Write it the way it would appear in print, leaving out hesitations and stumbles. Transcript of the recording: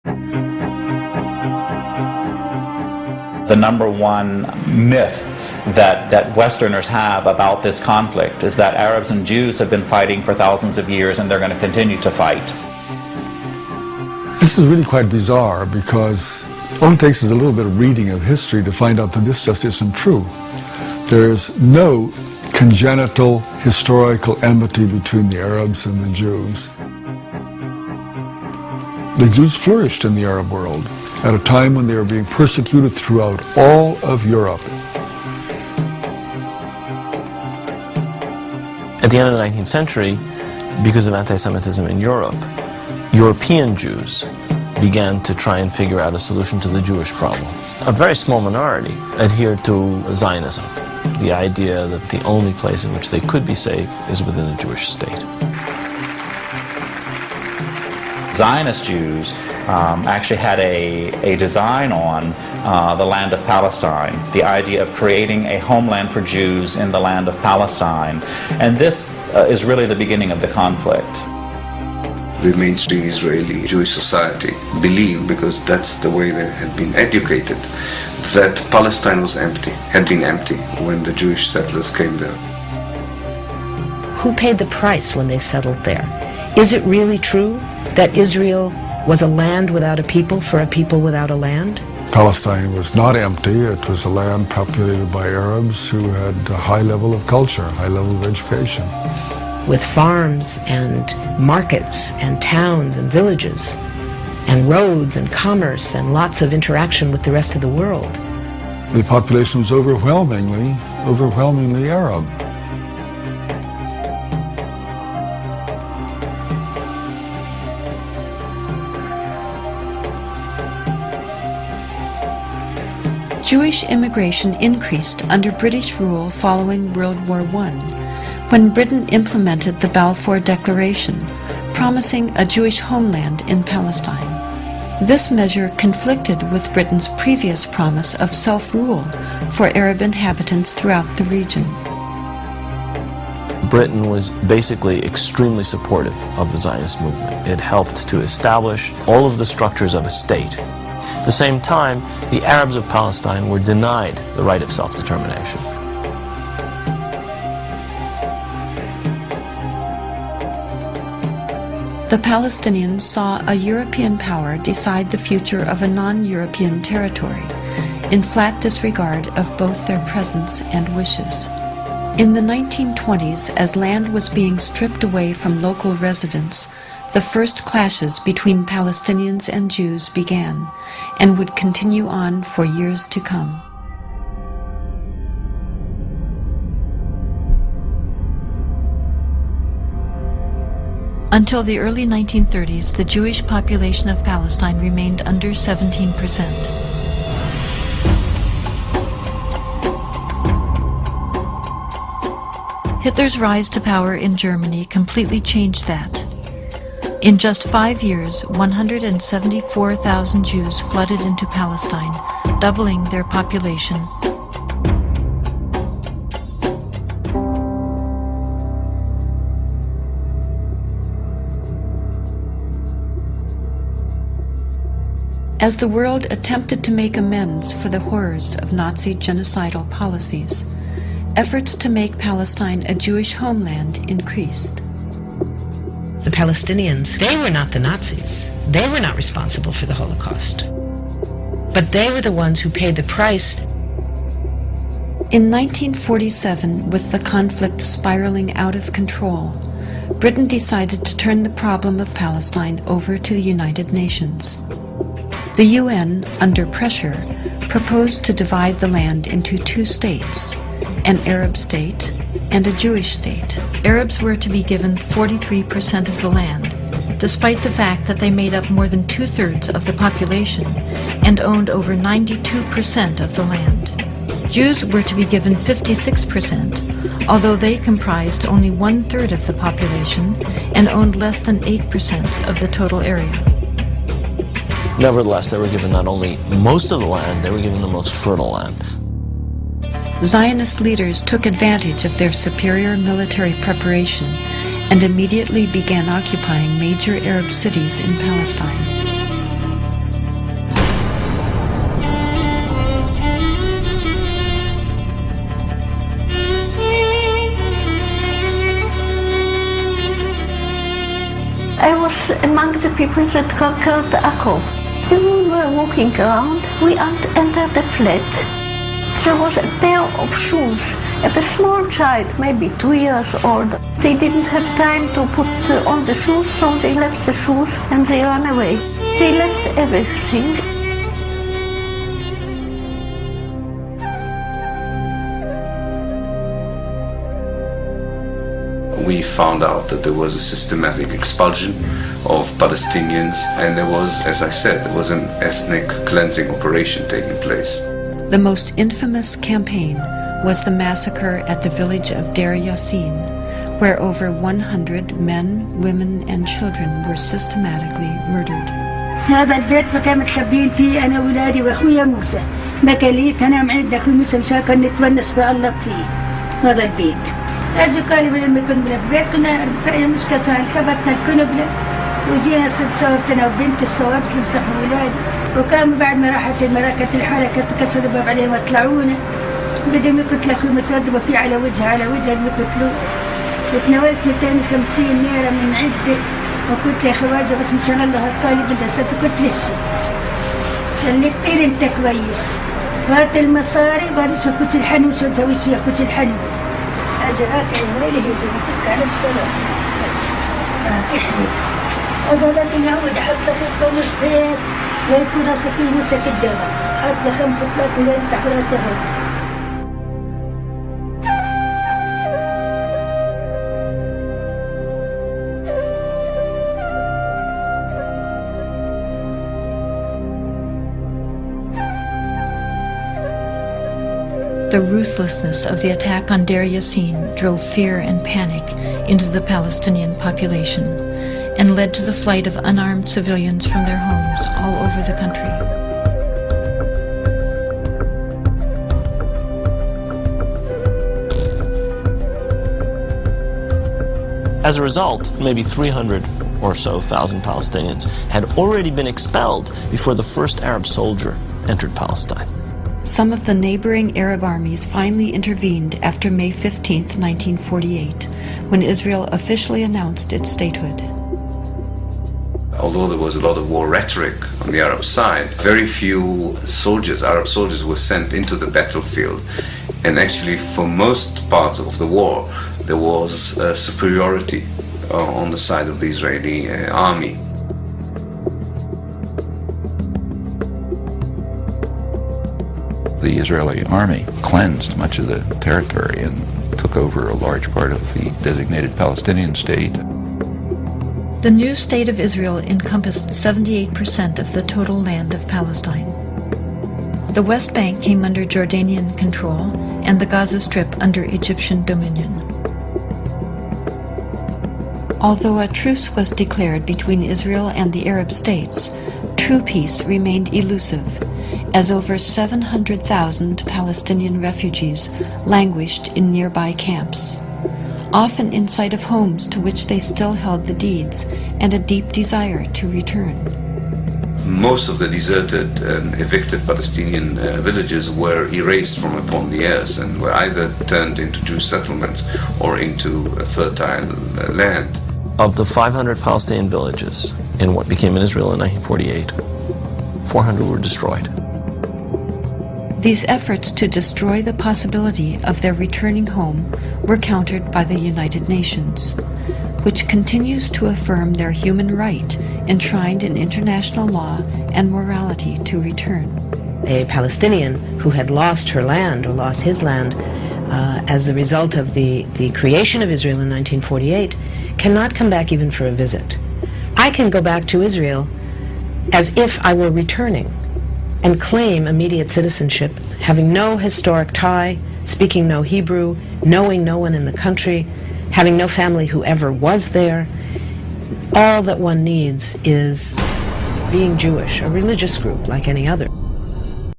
The number one myth that Westerners have about this conflict is that Arabs and Jews have been fighting for thousands of years and they're going to continue to fight. This is really quite bizarre because all it takes is a little bit of reading of history to find out that this just isn't true. There is no congenital historical enmity between the Arabs and the Jews. The Jews flourished in the Arab world at a time when they were being persecuted throughout all of Europe. At the end of the 19th century, because of anti-Semitism in Europe, European Jews began to try and figure out a solution to the Jewish problem. A very small minority adhered to Zionism, the idea that the only place in which they could be safe is within a Jewish state. Zionist Jews actually had a design on the land of Palestine, the idea of creating a homeland for Jews in the land of Palestine. And this is really the beginning of the conflict. The mainstream Israeli Jewish society believed, because that's the way they had been educated, that Palestine was empty, had been empty when the Jewish settlers came there. Who paid the price when they settled there? Is it really true that Israel was a land without a people for a people without a land? Palestine was not empty. It was a land populated by Arabs who had a high level of culture, high level of education. With farms and markets and towns and villages and roads and commerce and lots of interaction with the rest of the world. The population was overwhelmingly Arab. Jewish immigration increased under British rule following World War I, when Britain implemented the Balfour Declaration, promising a Jewish homeland in Palestine. This measure conflicted with Britain's previous promise of self-rule for Arab inhabitants throughout the region. Britain was basically extremely supportive of the Zionist movement. It helped to establish all of the structures of a state. At the same time, the Arabs of Palestine were denied the right of self-determination. The Palestinians saw a European power decide the future of a non-European territory, in flat disregard of both their presence and wishes. In the 1920s, as land was being stripped away from local residents, the first clashes between Palestinians and Jews began, and would continue on for years to come. Until the early 1930s, the Jewish population of Palestine remained under 17%. Hitler's rise to power in Germany completely changed that. In just 5 years, 174,000 Jews flooded into Palestine, doubling their population. As the world attempted to make amends for the horrors of Nazi genocidal policies, efforts to make Palestine a Jewish homeland increased. The Palestinians, they were not the Nazis. They were not responsible for the Holocaust. But they were the ones who paid the price. In 1947, with the conflict spiraling out of control, Britain decided to turn the problem of Palestine over to the United Nations. The UN, under pressure, proposed to divide the land into 2 states, an Arab state and a Jewish state. Arabs were to be given 43% of the land, despite the fact that they made up more than 2/3 of the population and owned over 92% of the land. Jews were to be given 56%, although they comprised only 1/3 of the population and owned less than 8% of the total area. Nevertheless, they were given not only most of the land, they were given the most fertile land. Zionist leaders took advantage of their superior military preparation and immediately began occupying major Arab cities in Palestine. among the people that conquered Akko. When we were walking around, we entered the flat. There was a pair of shoes of a small child, maybe 2 years old. They didn't have time to put on the shoes, so they left the shoes and they ran away. They left everything. We found out that there was a systematic expulsion of Palestinians, and there was, as I said, there was an ethnic cleansing operation taking place. The most infamous campaign was the massacre at the village of Deir Yassin, where over 100 men, women and children were systematically murdered. هذا البيت ما كان متخبين فيه أنا وولادي وأخويا موسى. ما كان لي أنا عندنا أخوي موسى مشاكل نتونس بالله فيه. هذا البيت. أجي قال لي لما كنا بالبيت كنا في مشكلة صار خبطنا الكنبلة وجينا صورت أنا وبنت الصواب تمسح ولادي. وكان بعد ما راحت المراكة الحالة كسروا الباب عليهم وطلعونا. بدهم يقتلوا أخوي مسدوا فيه على وجههم يقتلوه. وتناولت 250 ليرة من عدة. وكنت يا خواجه بس مشان الله الطالب بالدراسات كنت لسه قال لي كتير انت كويس وهات المصاري وارس كنت الحن وشو نسوي فيها كنت الحن اجراك يا ويلي هزمتك على السلام تحلي هذا اللي نعود حط لك الخمس زيت ويكون راسك في موسك الدواء حط لك 5 طلاق ولين تحت راسها. The ruthlessness of the attack on Deir Yassin drove fear and panic into the Palestinian population and led to the flight of unarmed civilians from their homes all over the country. As a result, maybe 300 or so thousand Palestinians had already been expelled before the first Arab soldier entered Palestine. Some of the neighboring Arab armies finally intervened after May 15, 1948, when Israel officially announced its statehood. Although there was a lot of war rhetoric on the Arab side, very few soldiers, Arab soldiers, were sent into the battlefield. And actually, for most parts of the war, there was superiority on the side of the Israeli army. The Israeli army cleansed much of the territory and took over a large part of the designated Palestinian state. The new state of Israel encompassed 78% of the total land of Palestine. The West Bank came under Jordanian control and the Gaza Strip under Egyptian dominion. Although a truce was declared between Israel and the Arab states, true peace remained elusive, as over 700,000 Palestinian refugees languished in nearby camps, often in sight of homes to which they still held the deeds and a deep desire to return. Most of the deserted and evicted Palestinian villages were erased from upon the earth and were either turned into Jewish settlements or into fertile land. Of the 500 Palestinian villages in what became Israel in 1948, 400 were destroyed. These efforts to destroy the possibility of their returning home were countered by the United Nations, which continues to affirm their human right enshrined in international law and morality to return. A Palestinian who had lost her land or lost his land as the result of the creation of Israel in 1948 cannot come back even for a visit. I can go back to Israel as if I were returning and claim immediate citizenship, having no historic tie, speaking no Hebrew, knowing no one in the country, having no family who ever was there. All that one needs is being Jewish, a religious group like any other.